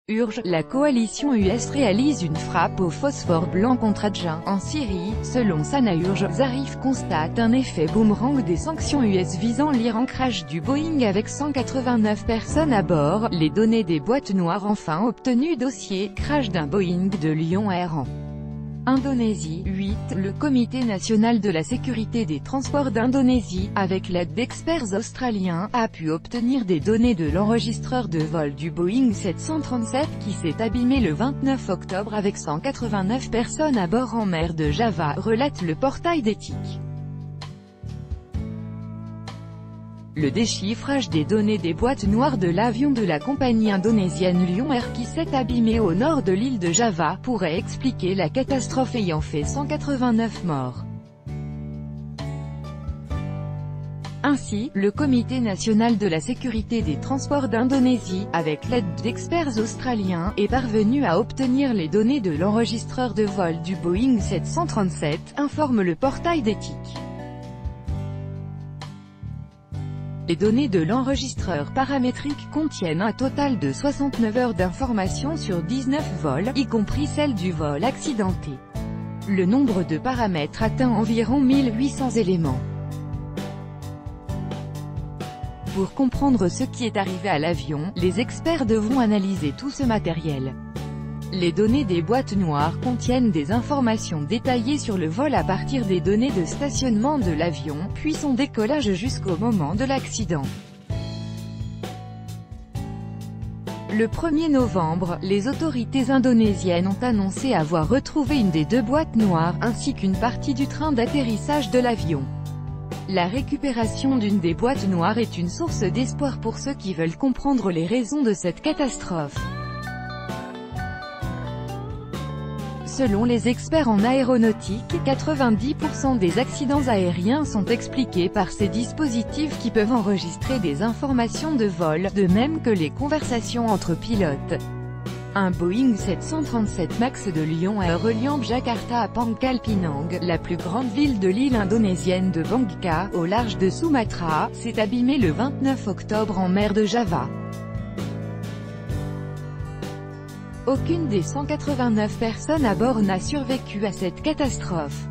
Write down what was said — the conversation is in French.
Urge, la coalition US réalise une frappe au phosphore blanc contre Adjin, en Syrie. Selon Sana Urge, Zarif constate un effet boomerang des sanctions US visant l'Iran. Crash du Boeing avec 189 personnes à bord, les données des boîtes noires enfin obtenues. Dossier, crash d'un Boeing de Lion Air en Indonésie. 8. Le Comité national de la sécurité des transports d'Indonésie, avec l'aide d'experts australiens, a pu obtenir des données de l'enregistreur de vol du Boeing 737 qui s'est abîmé le 29 octobre avec 189 personnes à bord en mer de Java, relate le portail d'éthique. Le déchiffrage des données des boîtes noires de l'avion de la compagnie indonésienne Lion Air qui s'est abîmé au nord de l'île de Java pourrait expliquer la catastrophe ayant fait 189 morts. Ainsi, le Comité national de la sécurité des transports d'Indonésie, avec l'aide d'experts australiens, est parvenu à obtenir les données de l'enregistreur de vol du Boeing 737, informe le portail d'éthique. Les données de l'enregistreur paramétrique contiennent un total de 69 heures d'informations sur 19 vols, y compris celle du vol accidenté. Le nombre de paramètres atteint environ 1800 éléments. Pour comprendre ce qui est arrivé à l'avion, les experts devront analyser tout ce matériel. Les données des boîtes noires contiennent des informations détaillées sur le vol à partir des données de stationnement de l'avion, puis son décollage jusqu'au moment de l'accident. Le 1er novembre, les autorités indonésiennes ont annoncé avoir retrouvé une des deux boîtes noires, ainsi qu'une partie du train d'atterrissage de l'avion. La récupération d'une des boîtes noires est une source d'espoir pour ceux qui veulent comprendre les raisons de cette catastrophe. Selon les experts en aéronautique, 90% des accidents aériens sont expliqués par ces dispositifs qui peuvent enregistrer des informations de vol, de même que les conversations entre pilotes. Un Boeing 737 MAX de Lion Air reliant Jakarta à Pangkal Pinang, la plus grande ville de l'île indonésienne de Bangka, au large de Sumatra, s'est abîmé le 29 octobre en mer de Java. Aucune des 189 personnes à bord n'a survécu à cette catastrophe.